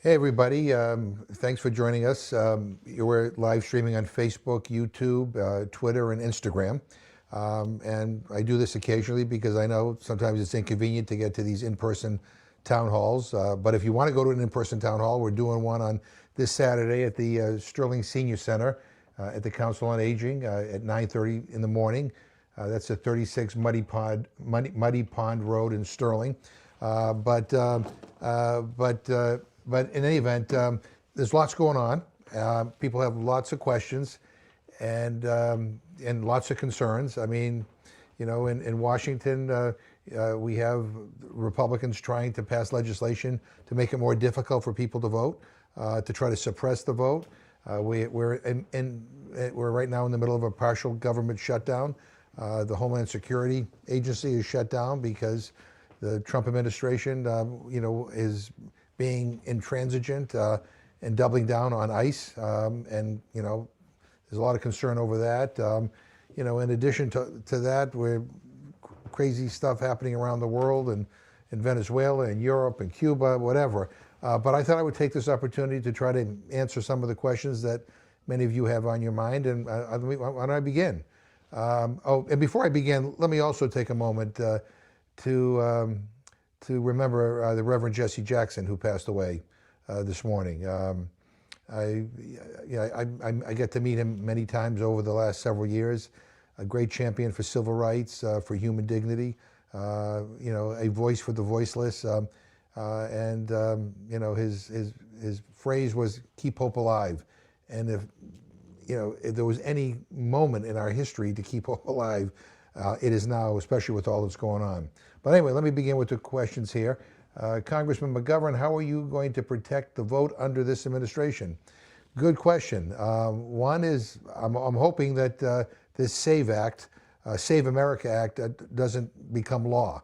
Hey everybody, thanks for joining us. We're live streaming on Facebook, YouTube, Twitter, and Instagram. And I do this occasionally because I know sometimes it's inconvenient to get to these in-person town halls. But if you want to go to an in-person town hall, we're doing one on this Saturday at the Sterling Senior Center at the Council on Aging at 9:30 in the morning. That's at 36 Muddy Pond Road in Sterling. But in any event, there's lots going on. People have lots of questions and lots of concerns. I mean, you know, in Washington, we have Republicans trying to pass legislation to make it more difficult for people to vote, to try to suppress the vote. We're right now in the middle of a partial government shutdown. The Homeland Security Agency is shut down because the Trump administration, is being intransigent and doubling down on ICE, and there's a lot of concern over that. In addition to that, we're crazy stuff happening around the world and in Venezuela and Europe and Cuba, whatever. But I thought I would take this opportunity to try to answer some of the questions that many of you have on your mind. And why don't I begin? And before I begin, let me also take a moment to remember the Reverend Jesse Jackson, who passed away this morning. I get to meet him many times over the last several years. A great champion for civil rights, for human dignity, a voice for the voiceless, his phrase was "keep hope alive." And if there was any moment in our history to keep hope alive, it is now, especially with all that's going on. But anyway, let me begin with the questions here. Congressman McGovern, how are you going to protect the vote under this administration? Good question. One is, I'm hoping that this SAVE Act, Save America Act, doesn't become law.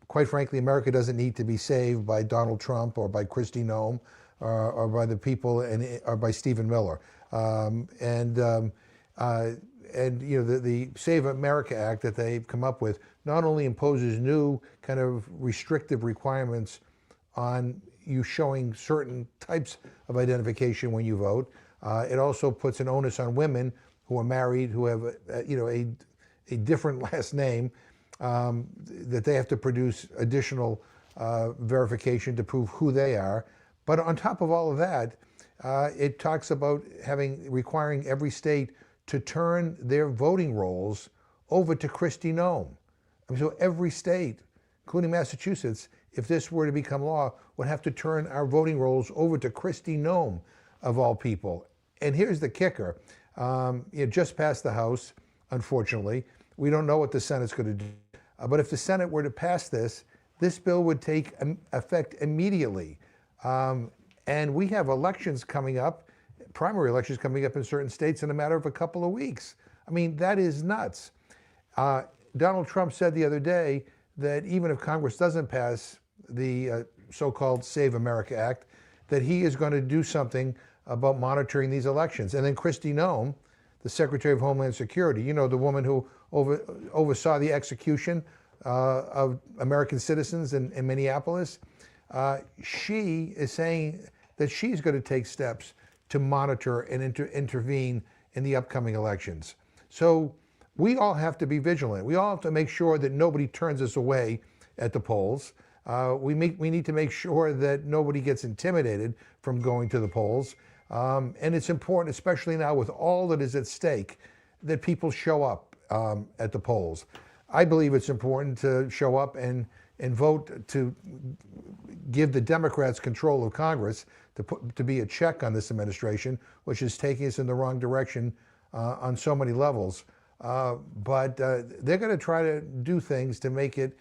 Quite frankly, America doesn't need to be saved by Donald Trump or by Kristi Noem or by the people or by Stephen Miller. The Save America Act that they've come up with not only imposes new kind of restrictive requirements on you showing certain types of identification when you vote, it also puts an onus on women who are married, who have a different last name, that they have to produce additional verification to prove who they are. But on top of all of that, it talks about requiring every state to turn their voting rolls over to Kristi Noem. So every state, including Massachusetts, if this were to become law, would have to turn our voting rolls over to Kristi Noem, of all people. And here's the kicker. It just passed the House, unfortunately. We don't know what the Senate's going to do. But if the Senate were to pass this bill would take effect immediately. And we have elections coming up, primary elections coming up in certain states in a matter of a couple of weeks. I mean, that is nuts. Donald Trump said the other day that even if Congress doesn't pass the so-called Save America Act, that he is going to do something about monitoring these elections. And then Kristi Noem, the Secretary of Homeland Security, the woman who oversaw the execution of American citizens in Minneapolis, she is saying that she's going to take steps to monitor and intervene in the upcoming elections. So we all have to be vigilant. We all have to make sure that nobody turns us away at the polls. We need to make sure that nobody gets intimidated from going to the polls. And it's important, especially now with all that is at stake, that people show up at the polls. I believe it's important to show up and vote to give the Democrats control of Congress, to be a check on this administration, which is taking us in the wrong direction on so many levels. But they're going to try to do things to make it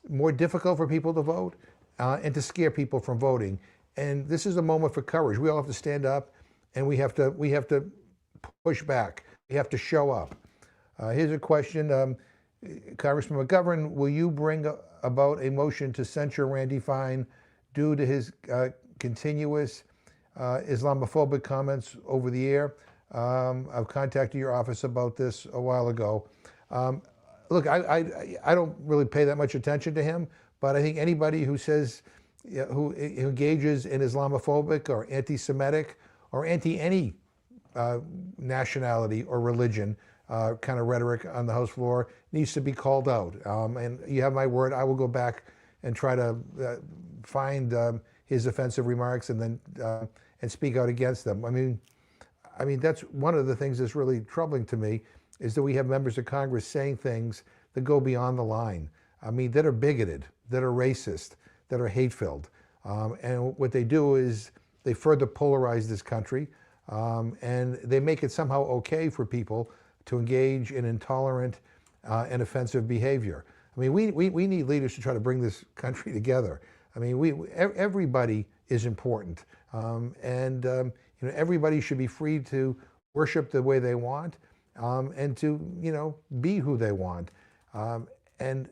more difficult for people to vote and to scare people from voting. And this is a moment for courage. We all have to stand up, and we have to push back. We have to show up. Here's a question. Congressman McGovern, will you bring about a motion to censure Randy Fine due to his continuous Islamophobic comments over the air? I've contacted your office about this a while ago. Look, I don't really pay that much attention to him, but I think anybody who says who engages in Islamophobic or anti-Semitic or anti-any nationality or religion kind of rhetoric on the House floor needs to be called out. And you have my word, I will go back and try to find his offensive remarks and then and speak out against them. I mean, that's one of the things that's really troubling to me, is that we have members of Congress saying things that go beyond the line. I mean, that are bigoted, that are racist, that are hate-filled. And what they do is they further polarize this country, and they make it somehow okay for people to engage in intolerant and offensive behavior. I mean, we need leaders to try to bring this country together. I mean, everybody is important, and you know, everybody should be free to worship the way they want, and to, you know, be who they want. And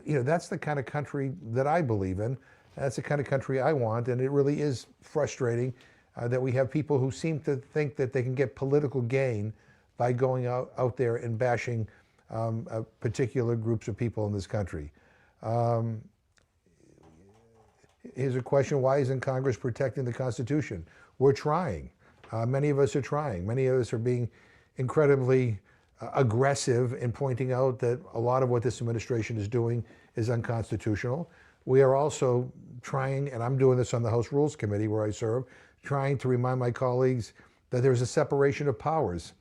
you know, that's the kind of country that I believe in. That's the kind of country I want, and it really is frustrating that we have people who seem to think that they can get political gain by going out there and bashing particular groups of people in this country. Here's a question: why isn't Congress protecting the Constitution? We're trying. Many of us are trying. Many of us are being incredibly aggressive in pointing out that a lot of what this administration is doing is unconstitutional. We are also trying, and I'm doing this on the House Rules Committee where I serve, trying to remind my colleagues that there's a separation of powers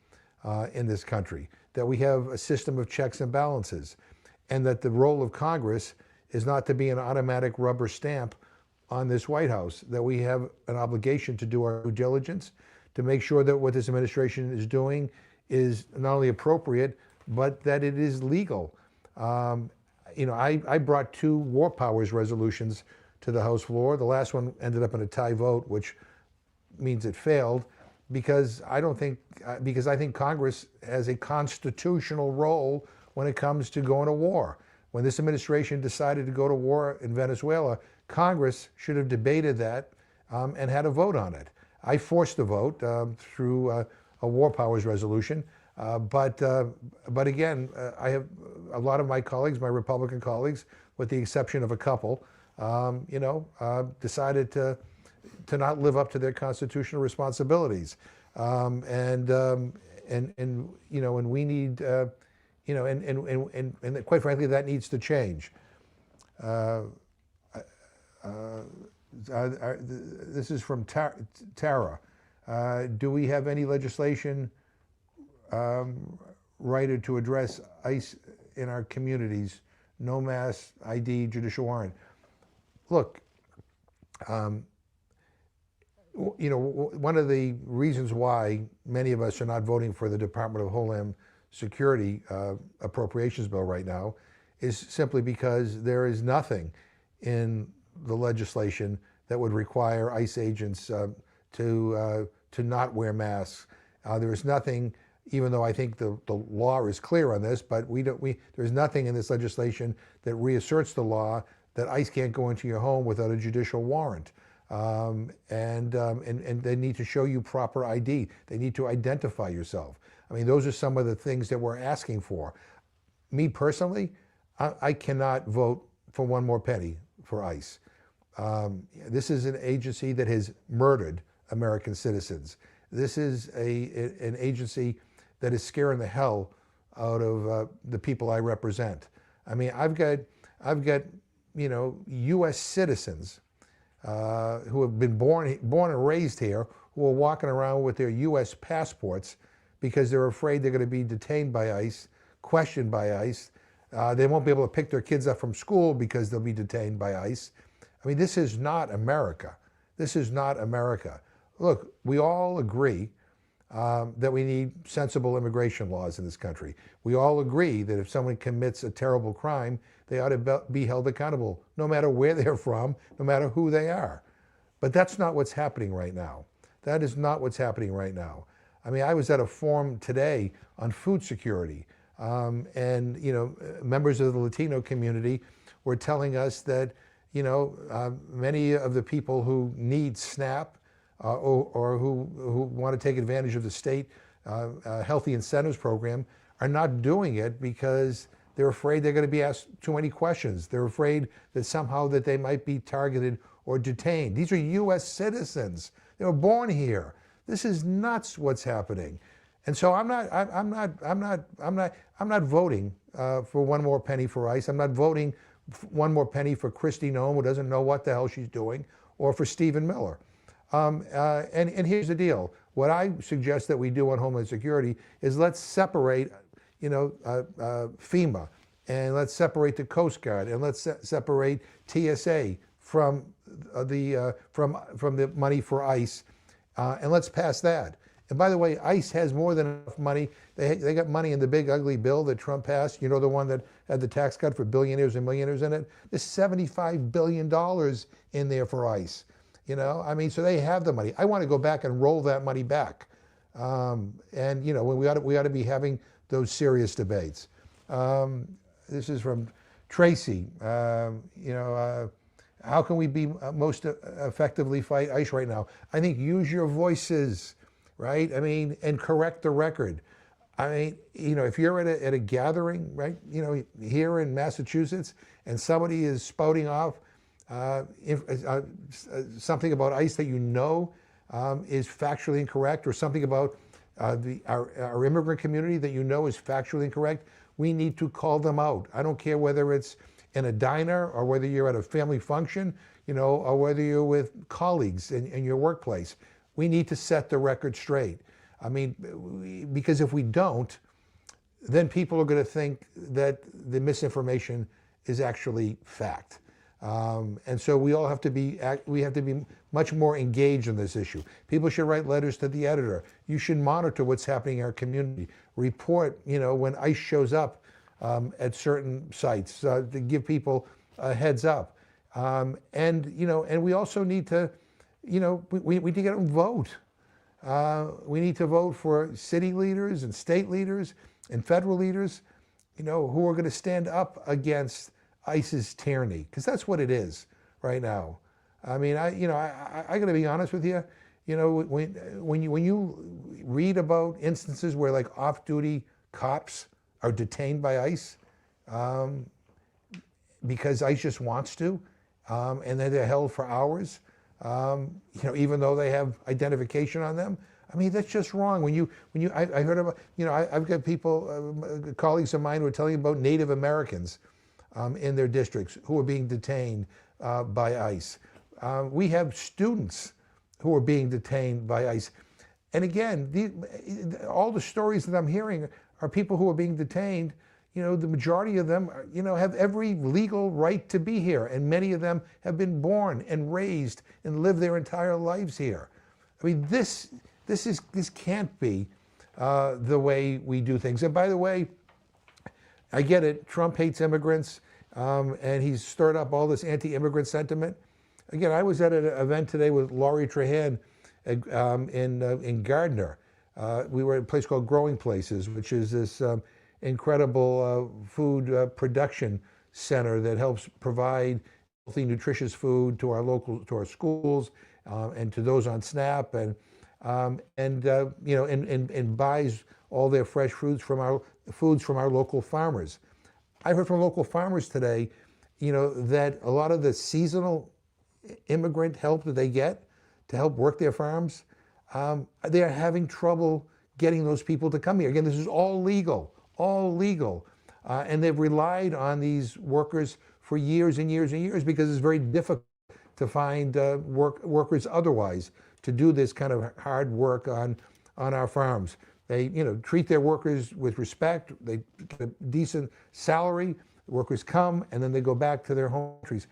in this country, that we have a system of checks and balances, and that the role of Congress is not to be an automatic rubber stamp on this White House, that we have an obligation to do our due diligence, to make sure that what this administration is doing is not only appropriate, but that it is legal. You know, I brought 2 war powers resolutions to the House floor. The last one ended up in a tie vote, which means it failed, because I think Congress has a constitutional role when it comes to going to war. When this administration decided to go to war in Venezuela, Congress should have debated that and had a vote on it. I forced a vote through a war powers resolution, but again, I have a lot of my colleagues, my Republican colleagues, with the exception of a couple, you know, decided to not live up to their constitutional responsibilities, and you know, and we need, you know, and quite frankly, that needs to change. This is from Tara. Do we have any legislation righted to address ICE in our communities? No mask, ID, judicial warrant. Look, you know, one of the reasons why many of us are not voting for the Department of Homeland Security appropriations bill right now is simply because there is nothing in the legislation that would require ICE agents to not wear masks. There is nothing, even though I think the law is clear on this, but there's nothing in this legislation that reasserts the law that ICE can't go into your home without a judicial warrant. And they need to show you proper ID. They need to identify yourself. I mean, those are some of the things that we're asking for. Me personally, I cannot vote for one more penny for ICE. This is an agency that has murdered American citizens. This is an agency that is scaring the hell out of the people I represent. I mean, I've got you know, U.S. citizens who have been born and raised here, who are walking around with their U.S. passports because they're afraid they're going to be detained by ICE, questioned by ICE. They won't be able to pick their kids up from school because they'll be detained by ICE. I mean, this is not America. This is not America. Look, we all agree that we need sensible immigration laws in this country. We all agree that if someone commits a terrible crime, they ought to be held accountable, no matter where they're from, no matter who they are. But that's not what's happening right now. That is not what's happening right now. I mean, I was at a forum today on food security, and you know, members of the Latino community were telling us that, you know, many of the people who need SNAP or who want to take advantage of the state healthy incentives program are not doing it because they're afraid they're going to be asked too many questions. They're afraid that somehow that they might be targeted or detained. These are U.S. citizens. They were born here. This is nuts what's happening. And so I'm not voting for one more penny for ICE. I'm not voting one more penny for Kristi Noem, who doesn't know what the hell she's doing, or for Stephen Miller. And here's the deal. What I suggest that we do on Homeland Security is let's separate, FEMA, and let's separate the Coast Guard, and let's separate TSA from the money for ICE, and let's pass that. And by the way, ICE has more than enough money. They got money in the big ugly bill that Trump passed, the one that had the tax cut for billionaires and millionaires in it. There's $75 billion in there for ICE. So they have the money. I want to go back and roll that money back. When we ought to be having those serious debates. This is from Tracy. How can we be most effectively fight ICE right now? I think use your voices, right? And correct the record. If you're at a gathering, right, here in Massachusetts, and somebody is spouting off something about ICE that is factually incorrect, or something about our immigrant community that is factually incorrect, we need to call them out. I don't care whether it's in a diner, or whether you're at a family function, or whether you're with colleagues in your workplace. We need to set the record straight. Because if we don't, then people are going to think that the misinformation is actually fact. And so we all have to be much more engaged in this issue. People should write letters to the editor. You should monitor what's happening in our community. Report, when ICE shows up at certain sites to give people a heads up. And we also need to, we need to get them vote. We need to vote for city leaders and state leaders and federal leaders, who are going to stand up against ICE's tyranny, because that's what it is right now. I got to be honest with you. When you read about instances where like off-duty cops are detained by ICE because ICE just wants to, and then they're held for hours, even though they have identification on them. That's just wrong. I heard about, I've got people, colleagues of mine who are telling me about Native Americans in their districts who are being detained by ICE. We have students who are being detained by ICE. And again, all the stories that I'm hearing are people who are being detained. The majority of them have every legal right to be here, and many of them have been born and raised and lived their entire lives here. This can't be the way we do things. And by the way, I get it. Trump hates immigrants, and he's stirred up all this anti-immigrant sentiment. Again, I was at an event today with Laurie Trahan in Gardner. We were at a place called Growing Places, which is this incredible food production center that helps provide healthy, nutritious food to our schools, and to those on SNAP, and buys all their fresh foods from our local farmers. I heard from local farmers today, that a lot of the seasonal immigrant help that they get to help work their farms, they are having trouble getting those people to come here. Again, this is all legal, and they've relied on these workers for years and years and years, because it's very difficult to find workers otherwise to do this kind of hard work on our farms. They treat their workers with respect. They get a decent salary. The workers come, and then they go back to their home countries.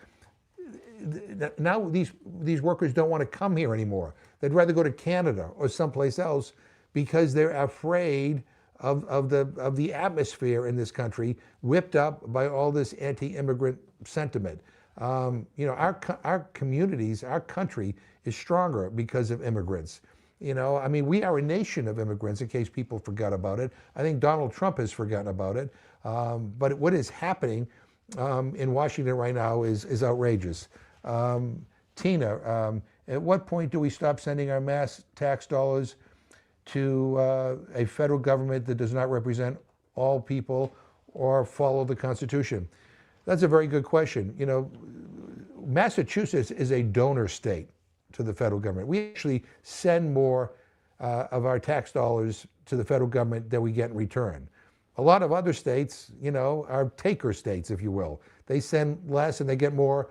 Now these workers don't want to come here anymore. They'd rather go to Canada or someplace else, because they're afraid of the atmosphere in this country, whipped up by all this anti-immigrant sentiment. Our communities, our country is stronger because of immigrants. We are a nation of immigrants, in case people forgot about it. I think Donald Trump has forgotten about it. But what is happening in Washington right now is outrageous. Tina, at what point do we stop sending our mass tax dollars to a federal government that does not represent all people or follow the Constitution? That's a very good question. Massachusetts is a donor state to the federal government. We actually send more of our tax dollars to the federal government than we get in return. A lot of other states, are taker states, if you will. They send less and they get more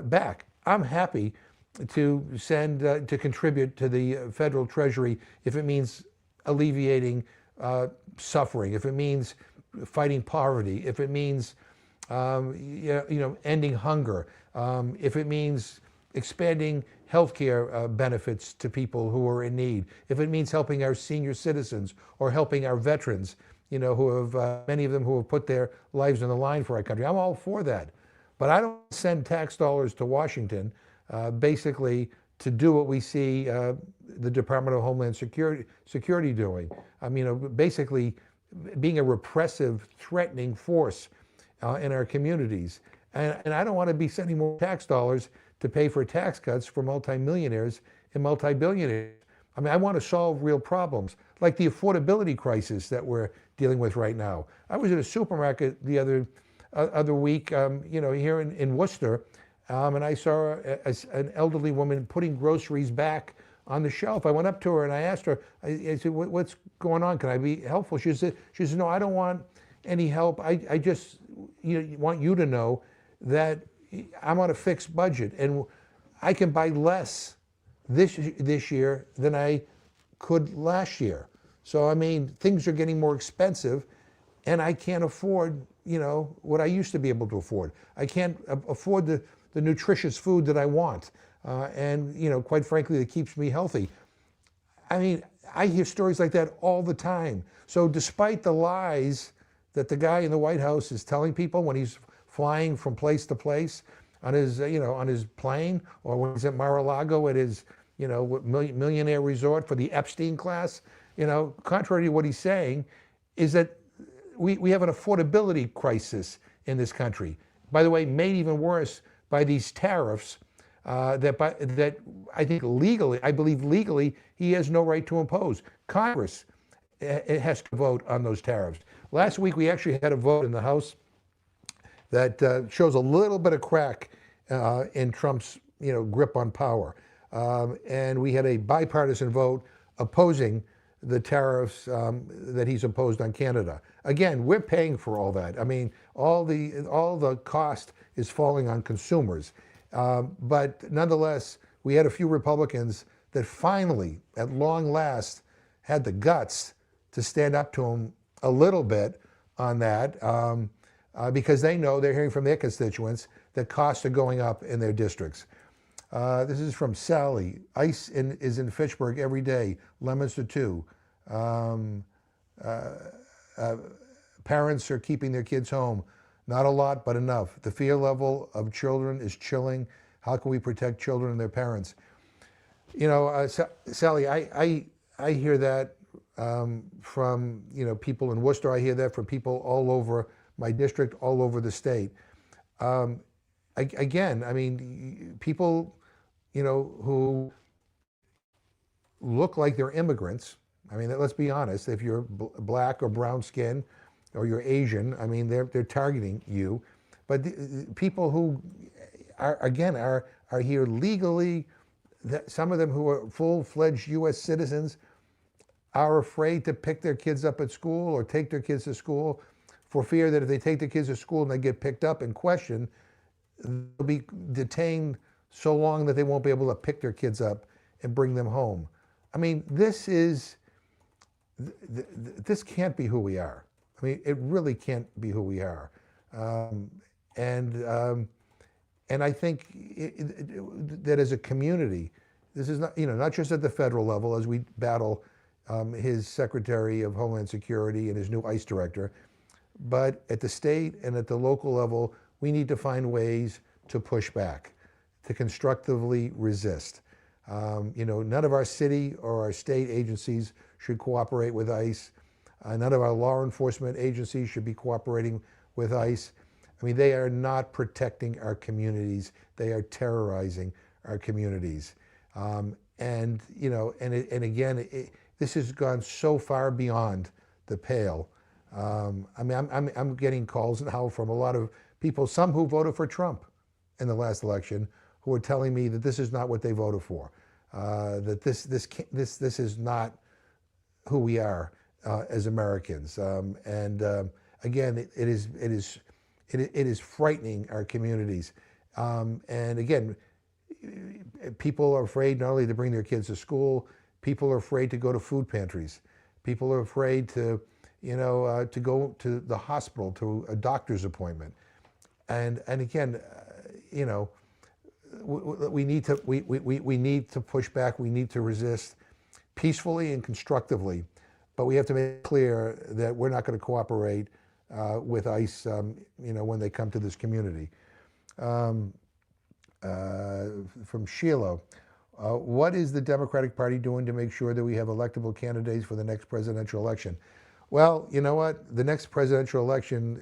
back. I'm happy to send, to contribute to the federal treasury if it means alleviating suffering, if it means fighting poverty, if it means ending hunger, if it means expanding healthcare benefits to people who are in need, if it means helping our senior citizens or helping our veterans, who have, many of them who have put their lives on the line for our country. I'm all for that. But I don't send tax dollars to Washington basically to do what we see the Department of Homeland Security doing. Basically being a repressive, threatening force in our communities. And I don't want to be sending more tax dollars to pay for tax cuts for multimillionaires and multi-billionaires. I want to solve real problems, like the affordability crisis that we're dealing with right now. I was at a supermarket the other week, here in Worcester, and I saw an elderly woman putting groceries back on the shelf. I went up to her and I asked her, I said, what's going on? Can I be helpful? She said, no, I don't want any help. I just want you to know that I'm on a fixed budget and I can buy less this year than I could last year. So, things are getting more expensive and I can't afford, what I used to be able to afford. I can't afford the nutritious food that I want. And, quite frankly, that keeps me healthy. I hear stories like that all the time. So despite the lies that the guy in the White House is telling people when he's flying from place to place on his, on his plane, or when he's at Mar-a-Lago at his, millionaire resort for the Epstein class, contrary to what he's saying, is that we have an affordability crisis in this country. By the way, made even worse by these tariffs that I think I believe legally, he has no right to impose. Congress has to vote on those tariffs. Last week, we actually had a vote in the House that shows a little bit of crack in Trump's grip on power. And we had a bipartisan vote opposing the tariffs that he's imposed on Canada. Again, we're paying for all that. All the cost is falling on consumers. But nonetheless, we had a few Republicans that finally, at long last, had the guts to stand up to him a little bit on that, because they know, they're hearing from their constituents that costs are going up in their districts. This is from Sally. Ice is in Fitchburg every day, Leominster too. Parents are keeping their kids home. Not a lot, but enough. The fear level of children is chilling. How can we protect children and their parents? Sally, I hear that from people in Worcester. I hear that from people all over my district, all over the state. Again, people, who look like they're immigrants. Let's be honest. If you're black or brown skin, or you're Asian, they're targeting you. But the people who are here legally, some of them who are full-fledged U.S. citizens, are afraid to pick their kids up at school or take their kids to school for fear that if they take their kids to school and they get picked up and questioned, they'll be detained so long that they won't be able to pick their kids up and bring them home. This can't be who we are. It really can't be who we are. And I think that as a community, this is not just at the federal level as we battle his Secretary of Homeland Security and his new ICE director, but at the state and at the local level, we need to find ways to push back, to constructively resist. None of our city or our state agencies should cooperate with ICE. None of our law enforcement agencies should be cooperating with ICE. They are not protecting our communities. They are terrorizing our communities. And again, this has gone so far beyond the pale. I'm getting calls now from a lot of people, some who voted for Trump, in the last election who are telling me that this is not what they voted for, that this is not who we are as Americans. Again, it is frightening our communities. And again, people are afraid not only to bring their kids to school, people are afraid to go to food pantries. People are afraid to, to go to the hospital, to a doctor's appointment. And again, we need to push back. We need to resist peacefully and constructively, but we have to make it clear that we're not going to cooperate with ICE, when they come to this community. From Sheila, what is the Democratic Party doing to make sure that we have electable candidates for the next presidential election? Well, you know what? The next presidential election,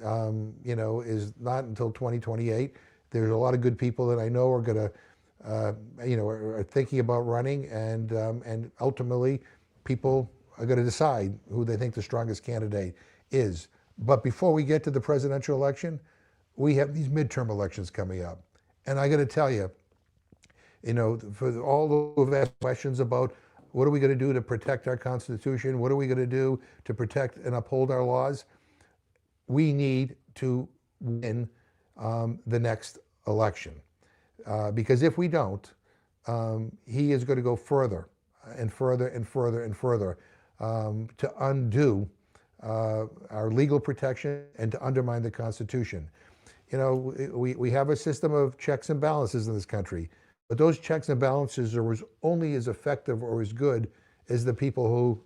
is not until 2028. There's a lot of good people that I know are going to, are thinking about running, and ultimately, people are going to decide who they think the strongest candidate is. But before we get to the presidential election, we have these midterm elections coming up, and I got to tell you, for all those who have asked questions about what are we going to do to protect our Constitution, what are we going to do to protect and uphold our laws, we need to win the next election. Because if we don't, he is going to go further and further and further and further to undo our legal protection and to undermine the Constitution. We have a system of checks and balances in this country, but those checks and balances are only as effective or as good as the people who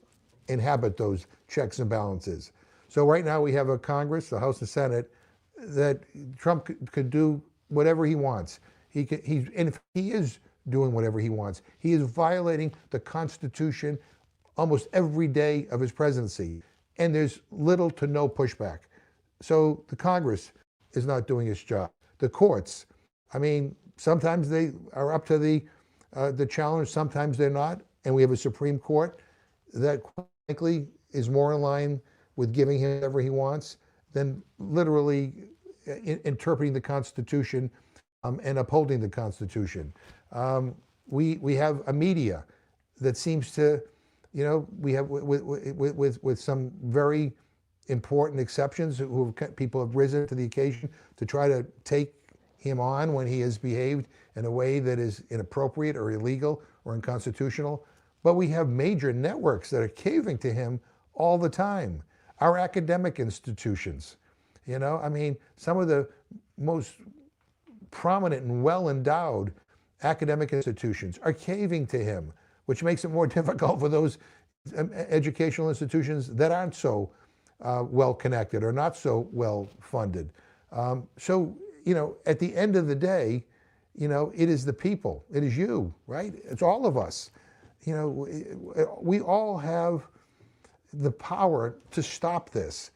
inhabit those checks and balances. So right now we have a Congress, the House and Senate, that Trump could do whatever he wants. And he is doing whatever he wants. He is violating the Constitution almost every day of his presidency, and there's little to no pushback. So the Congress is not doing its job. The courts, sometimes they are up to the challenge, sometimes they're not, and we have a Supreme Court that, frankly, is more in line with giving him whatever he wants than literally interpreting the Constitution and upholding the Constitution. We have a media that seems to, we have with some very important exceptions, people have risen to the occasion to try to take him on when he has behaved in a way that is inappropriate or illegal or unconstitutional. But we have major networks that are caving to him all the time. Our academic institutions, some of the most prominent and well-endowed academic institutions are caving to him, which makes it more difficult for those educational institutions that aren't so well-connected or not so well-funded. So, at the end of the day, it is the people, it is you, right? It's all of us. We all have the power to stop this.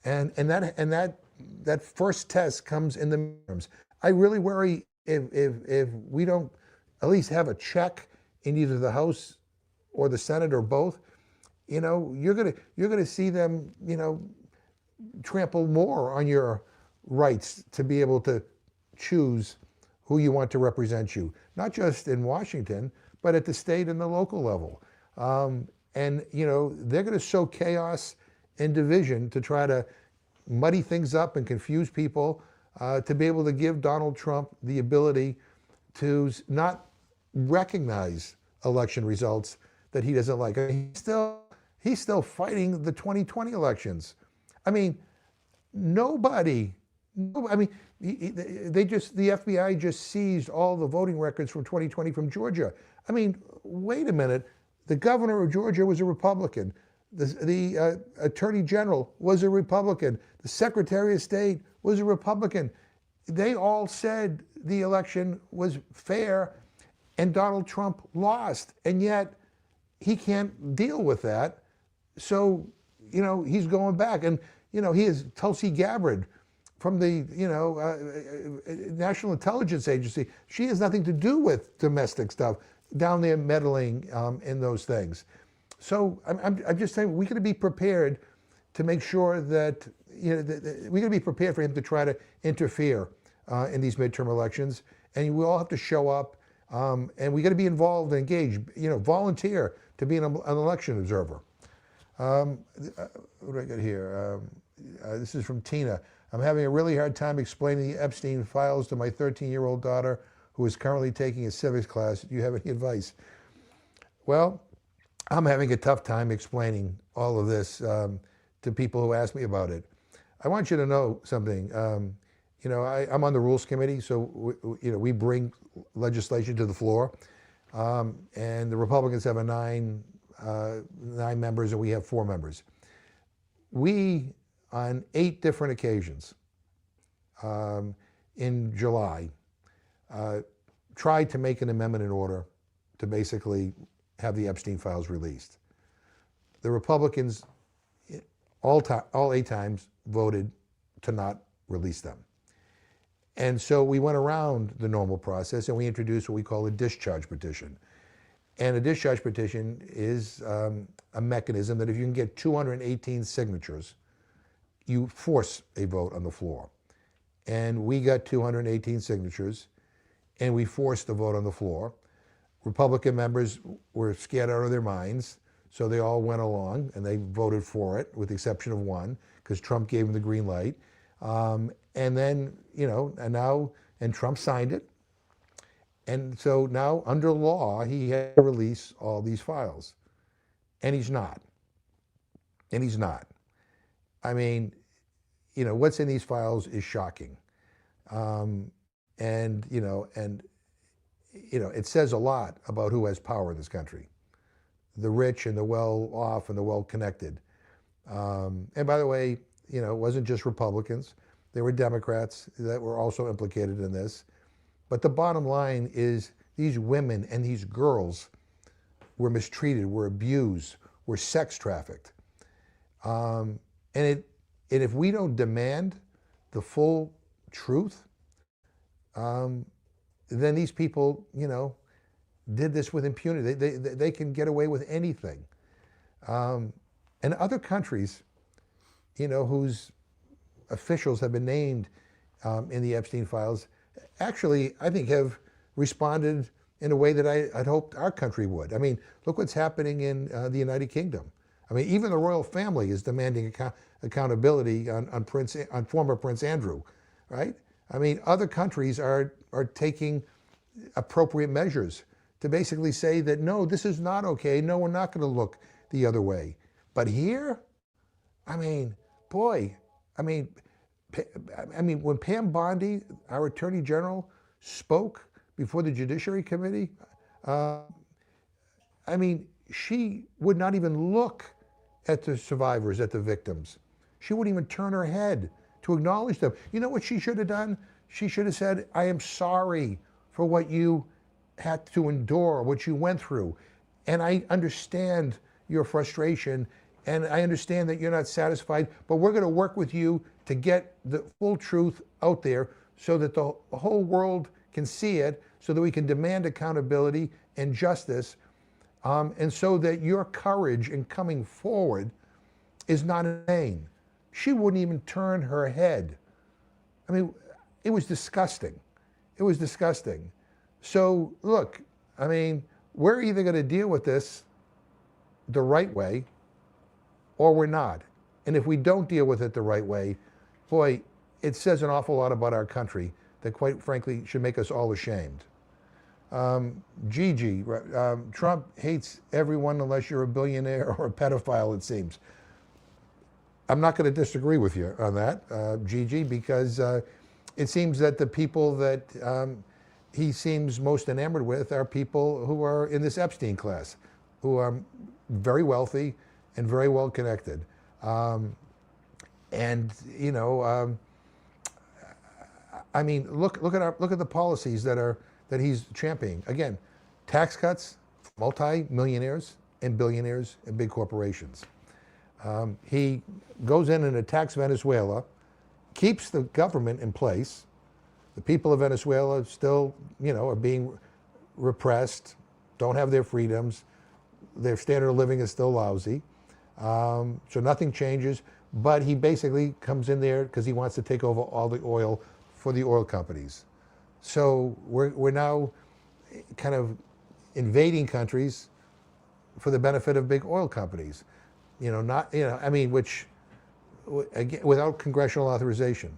And that first test comes in the midterms. I really worry if we don't at least have a check in either the House or the Senate or both, you're gonna see them, trample more on your rights to be able to choose who you want to represent you, not just in Washington, but at the state and the local level. And they're going to sow chaos and division to try to muddy things up and confuse people, to be able to give Donald Trump the ability to not recognize election results that he doesn't like. He's still fighting the 2020 elections. The FBI just seized all the voting records from 2020 from Georgia. Wait a minute. The governor of Georgia was a Republican. The attorney general was a Republican. The secretary of state was a Republican. They all said the election was fair and Donald Trump lost. And yet he can't deal with that. So, he's going back. And, he is Tulsi Gabbard from the, National Intelligence Agency. She has nothing to do with domestic stuff down there meddling in those things. So I'm just saying we got to be prepared to make sure that, we got to be prepared for him to try to interfere in these midterm elections. and we all have to show up, and we got to be involved and engaged. Volunteer to be an election observer. What do I got here? This is from Tina. I'm having a really hard time explaining the Epstein files to my 13-year-old daughter who is currently taking a civics class. Do you have any advice? Well, I'm having a tough time explaining all of this to people who ask me about it. I want you to know something. I'm on the Rules Committee, so we bring legislation to the floor, and the Republicans have nine members, and we have 4 members. We, on 8 different occasions in July, tried to make an amendment in order to basically have the Epstein files released. The Republicans, all 8 times, voted to not release them. And so we went around the normal process and we introduced what we call a discharge petition. And a discharge petition is a mechanism that if you can get 218 signatures, you force a vote on the floor. And we got 218 signatures, and we forced the vote on the floor. Republican members were scared out of their minds, so they all went along and they voted for it, with the exception of one, because Trump gave them the green light. And then, and Trump signed it. And so now, under law, he had to release all these files. And he's not. And he's not. I mean, what's in these files is shocking. It says a lot about who has power in this country. The rich and the well-off and the well-connected. And by the way, it wasn't just Republicans. There were Democrats that were also implicated in this. But the bottom line is these women and these girls were mistreated, were abused, were sex trafficked. And if we don't demand the full truth, then these people, did this with impunity. They can get away with anything. And other countries, whose officials have been named in the Epstein files, actually, I think, have responded in a way that I'd hoped our country would. I mean, look what's happening in the United Kingdom. I mean, even the royal family is demanding accountability on former Prince Andrew, right? I mean, other countries are taking appropriate measures to basically say that, no, this is not okay. No, we're not going to look the other way. But here, I mean, boy, when Pam Bondi, our Attorney General, spoke before the Judiciary Committee, she would not even look at the survivors, at the victims. She wouldn't even turn her head to acknowledge them. You know what she should have done? She should have said, I am sorry for what you had to endure, what you went through. And I understand your frustration, and I understand that you're not satisfied, but we're going to work with you to get the full truth out there so that the whole world can see it, so that we can demand accountability and justice, and so that your courage in coming forward is not in vain. She wouldn't even turn her head. I mean, it was disgusting. It was disgusting. So look, I mean, we're either going to deal with this the right way or we're not. And if we don't deal with it the right way, boy, it says an awful lot about our country that, quite frankly, should make us all ashamed. Gigi, Trump hates everyone unless you're a billionaire or a pedophile, it seems. I'm not going to disagree with you on that, Gigi, because it seems that the people that he seems most enamored with are people who are in this Epstein class, who are very wealthy and very well connected. I mean, look at the policies that he's championing. Again, tax cuts, multi-millionaires and billionaires and big corporations. He goes in and attacks Venezuela, keeps the government in place. The people of Venezuela still, are being repressed, don't have their freedoms. Their standard of living is still lousy. So nothing changes, but he basically comes in there because he wants to take over all the oil for the oil companies. So we're now kind of invading countries for the benefit of big oil companies. Which, again, without congressional authorization.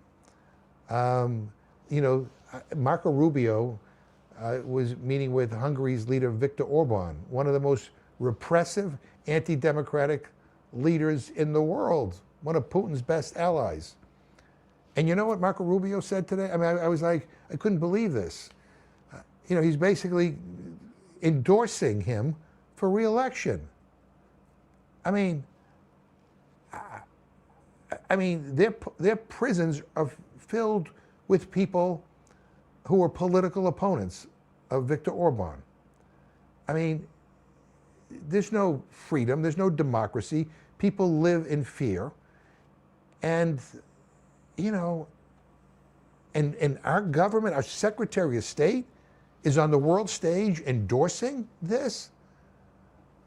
Marco Rubio was meeting with Hungary's leader Viktor Orban, one of the most repressive, anti-democratic leaders in the world, one of Putin's best allies. And you know what Marco Rubio said today? I mean, I was like, I couldn't believe this. He's basically endorsing him for re-election. Their prisons are filled with people who are political opponents of Viktor Orban. There's no freedom, there's no democracy. People live in fear. And, and our government, our Secretary of State is on the world stage endorsing this?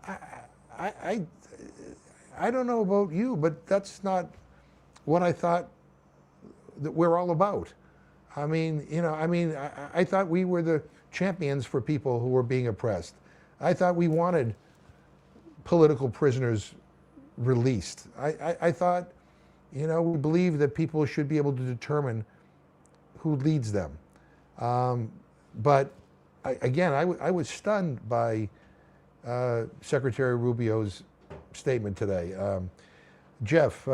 I don't know about you, but that's not what I thought that we're all about. I thought we were the champions for people who were being oppressed. I thought we wanted political prisoners released. I thought, we believe that people should be able to determine who leads them. But I was stunned by Secretary Rubio's statement today. Jeff,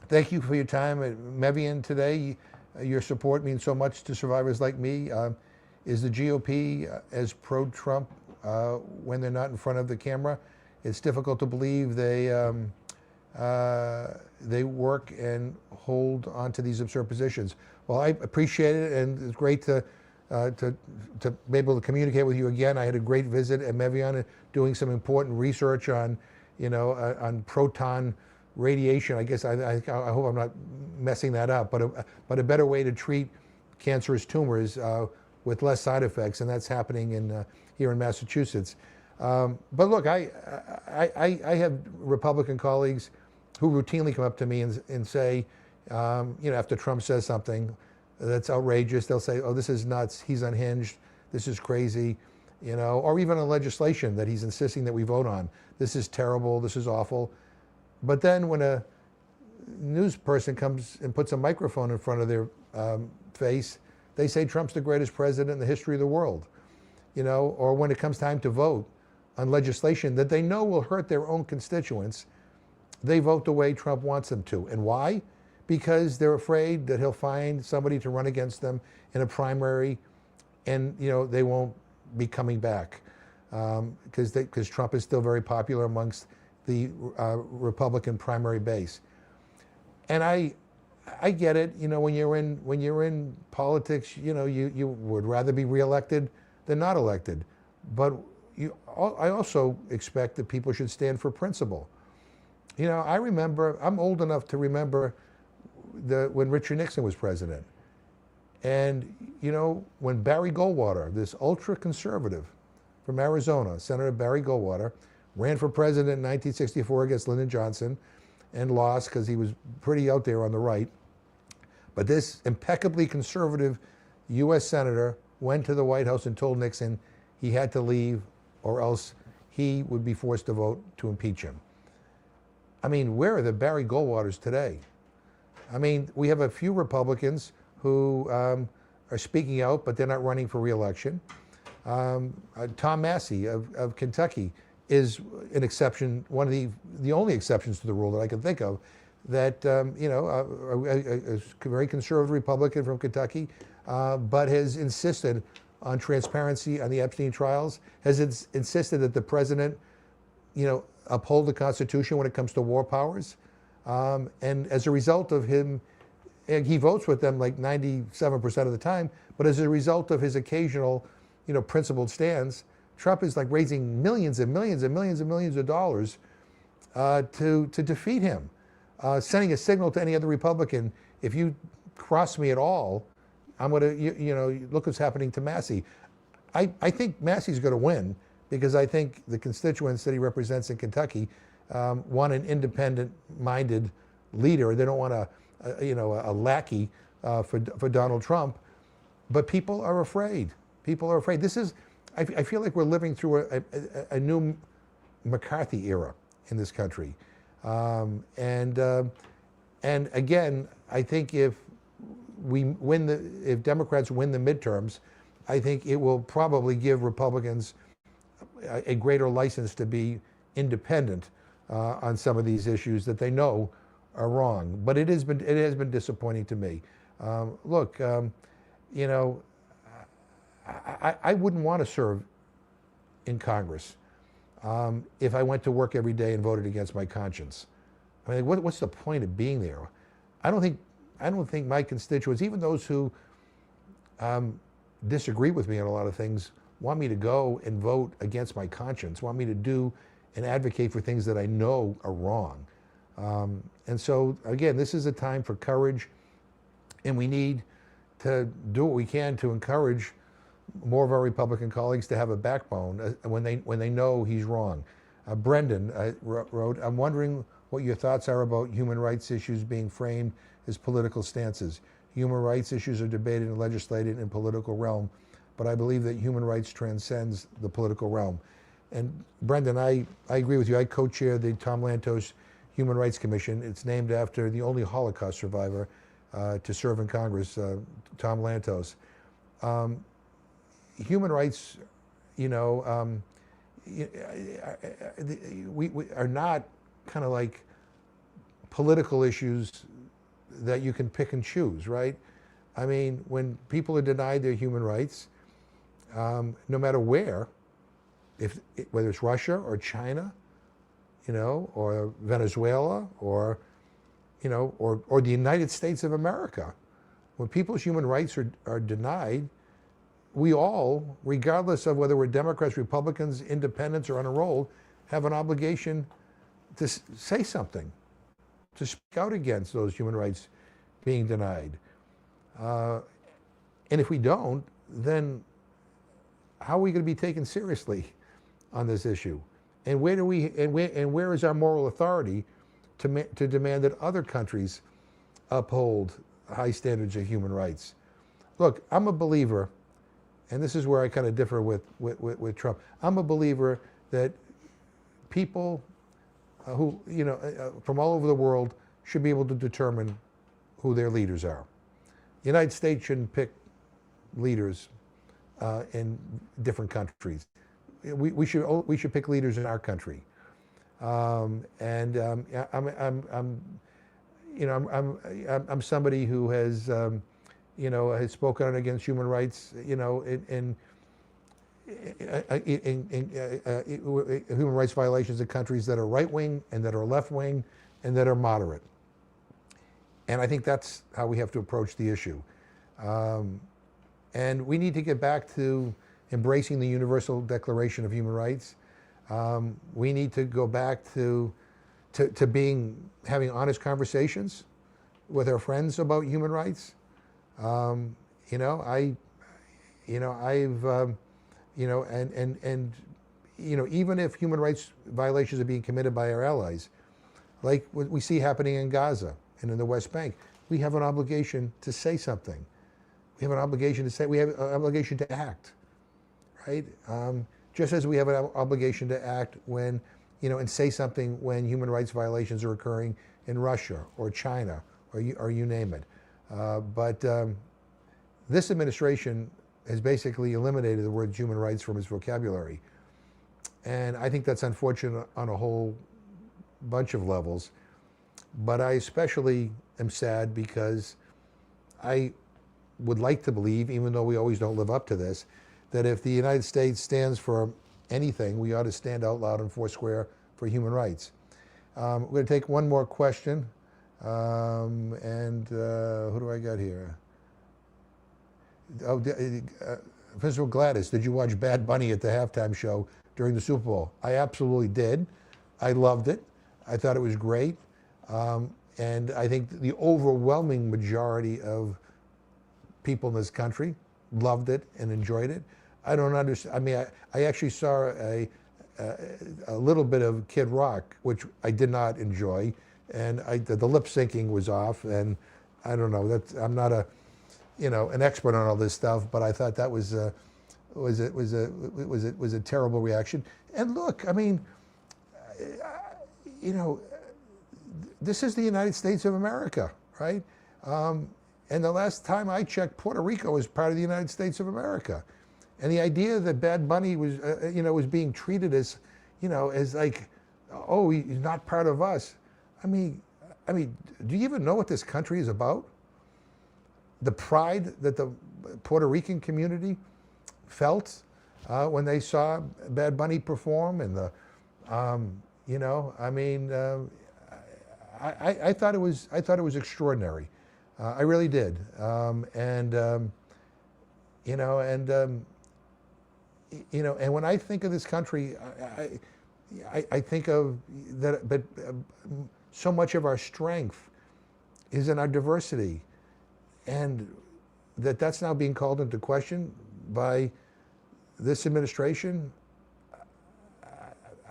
thank you for your time at Mevian today. Your support means so much to survivors like me. Is the GOP as pro-Trump when they're not in front of the camera? It's difficult to believe they work and hold on to these absurd positions. Well, I appreciate it, and it's great to be able to communicate with you again. I had a great visit at Mevion, doing some important research on, on proton radiation. I guess I hope I'm not messing that up, but a better way to treat cancerous tumors with less side effects, and that's happening here in Massachusetts. But look, I have Republican colleagues who routinely come up to me and say, after Trump says something that's outrageous, they'll say, "Oh, this is nuts. He's unhinged. This is crazy," or even on legislation that he's insisting that we vote on. This is terrible. This is awful. But then when a news person comes and puts a microphone in front of their face, they say Trump's the greatest president in the history of the world. Or when it comes time to vote on legislation that they know will hurt their own constituents, they vote the way Trump wants them to. And why? Because they're afraid that he'll find somebody to run against them in a primary, and they won't be coming back because Trump is still very popular amongst the Republican primary base. And I get it. When you're in politics, you would rather be reelected than not elected. But I also expect that people should stand for principle. I remember, I'm old enough to remember when Richard Nixon was president. And, when Barry Goldwater, this ultra-conservative from Arizona, Senator Barry Goldwater, ran for president in 1964 against Lyndon Johnson and lost because he was pretty out there on the right. But this impeccably conservative U.S. senator went to the White House and told Nixon he had to leave or else he would be forced to vote to impeach him. Where are the Barry Goldwaters today? We have a few Republicans who are speaking out, but they're not running for re-election. Tom Massey of Kentucky is an exception, one of the only exceptions to the rule that I can think of, that a very conservative Republican from Kentucky, but has insisted on transparency on the Epstein trials, has insisted that the president, uphold the Constitution when it comes to war powers, and as a result of him, he votes with them like 97% of the time, but as a result of his occasional, principled stands, Trump is like raising millions and millions and millions and millions of dollars to defeat him, sending a signal to any other Republican: if you cross me at all, I'm going to, look what's happening to Massey. I think Massey's going to win because I think the constituents that he represents in Kentucky want an independent-minded leader. They don't want a lackey for Donald Trump. But people are afraid. People are afraid. I feel like we're living through a new McCarthy era in this country. And again, I think if Democrats win the midterms, I think it will probably give Republicans a greater license to be independent on some of these issues that they know are wrong. But it has been disappointing to me. Look, you know, I wouldn't want to serve in Congress if I went to work every day and voted against my conscience. I mean, what's the point of being there? I don't think my constituents, even those who disagree with me on a lot of things, want me to go and vote against my conscience, want me to do and advocate for things that I know are wrong. And so, again, this is a time for courage, and we need to do what we can to encourage more of our Republican colleagues to have a backbone when they know he's wrong. Brendan wrote, I'm wondering what your thoughts are about human rights issues being framed as political stances. Human rights issues are debated and legislated in political realm, but I believe that human rights transcends the political realm. And Brendan, I agree with you. I co-chair the Tom Lantos Human Rights Commission. It's named after the only Holocaust survivor to serve in Congress, Tom Lantos. Human rights, you know, we are not kind of like political issues that you can pick and choose, right? I mean, when people are denied their human rights, no matter where, whether it's Russia or China, you know, or Venezuela, or, you know, or the United States of America, when people's human rights are denied, we all, regardless of whether we're Democrats, Republicans, independents, or unenrolled, have an obligation to say something, to speak out against those human rights being denied. And if we don't, then how are we going to be taken seriously on this issue? And where is our moral authority to demand that other countries uphold high standards of human rights? Look, I'm a believer, and this is where I kind of differ with Trump. I'm a believer that people who, you know, from all over the world should be able to determine who their leaders are. The United States shouldn't pick leaders in different countries. We should pick leaders in our country. I'm somebody who has you know, has spoken out against human rights, you know, in human rights violations in countries that are right-wing and that are left-wing and that are moderate. And I think that's how we have to approach the issue. And we need to get back to embracing the Universal Declaration of Human Rights. We need to go back to having honest conversations with our friends about human rights. You know, I've, you know, and you know, even if human rights violations are being committed by our allies, like what we see happening in Gaza and in the West Bank, we have an obligation to say something. We have an obligation to say, we have an obligation to act, right? Just as we have an obligation to act when, you know, and say something when human rights violations are occurring in Russia or China or you name it. But this administration has basically eliminated the word human rights from its vocabulary. And I think that's unfortunate on a whole bunch of levels. But I especially am sad because I would like to believe, even though we always don't live up to this, that if the United States stands for anything, we ought to stand out loud and foursquare for human rights. We're going to take one more question. Who do I got here? Oh, first of all, Gladys, did you watch Bad Bunny at the halftime show during the Super Bowl? I absolutely did. I loved it. I thought it was great. And I think the overwhelming majority of people in this country loved it and enjoyed it. I don't understand. I mean, I actually saw a little bit of Kid Rock, which I did not enjoy. And the lip syncing was off, and I don't know. I'm not a an expert on all this stuff, but I thought that was a terrible reaction. And look, I mean, this is the United States of America, right? And the last time I checked, Puerto Rico was part of the United States of America. And the idea that Bad Bunny was, was being treated as, as like, oh, he's not part of us. I mean, do you even know what this country is about? The pride that the Puerto Rican community felt when they saw Bad Bunny perform, and I thought it was extraordinary. I really did, and when I think of this country, I think of that, but so much of our strength is in our diversity, and that's now being called into question by this administration.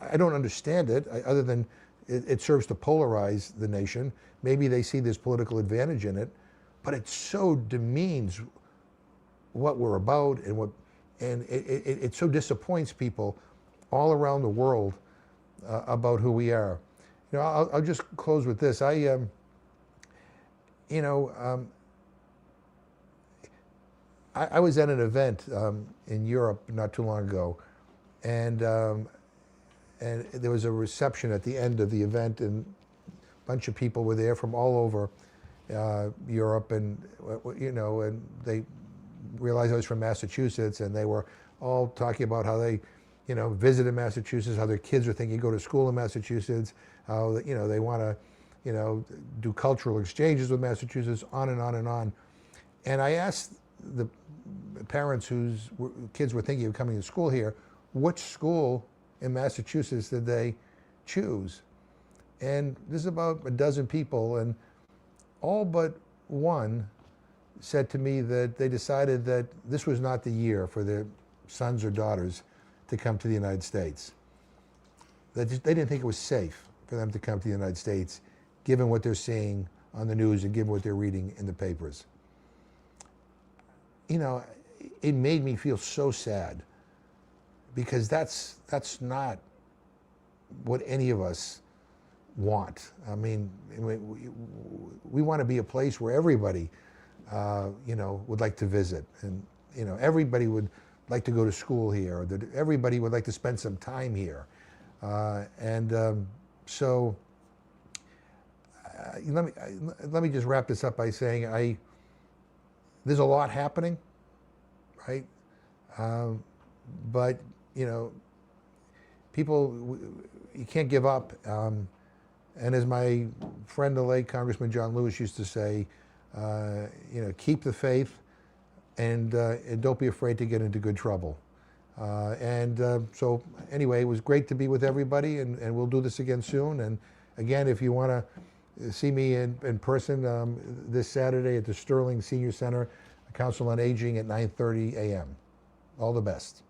I don't understand it, other than it serves to polarize the nation. Maybe they see this political advantage in it, but it so demeans what we're about, and it so disappoints people all around the world about who we are. I'll just close with this. I was at an event in Europe not too long ago, and there was a reception at the end of the event, and a bunch of people were there from all over Europe, and and they realized I was from Massachusetts, and they were all talking about how they, visited Massachusetts, how their kids are thinking go to school in Massachusetts, how they want to, do cultural exchanges with Massachusetts, on and on and on. And I asked the parents whose kids were thinking of coming to school here, which school in Massachusetts did they choose? And there's about a dozen people, and all but one said to me that they decided that this was not the year for their sons or daughters to come to the United States. They didn't think it was safe for them to come to the United States, given what they're seeing on the news and given what they're reading in the papers. It made me feel so sad, because that's not what any of us want. I mean, we want to be a place where everybody, would like to visit, and everybody would like to go to school here, or that everybody would like to spend some time here, so let me just wrap this up by saying there's a lot happening, right? But people, you can't give up. And as my friend, the late Congressman John Lewis, used to say, keep the faith, and don't be afraid to get into good trouble. So anyway, it was great to be with everybody, and we'll do this again soon. And again, if you want to see me in person this Saturday at the Sterling Senior Center, Council on Aging, at 9:30 a.m. All the best.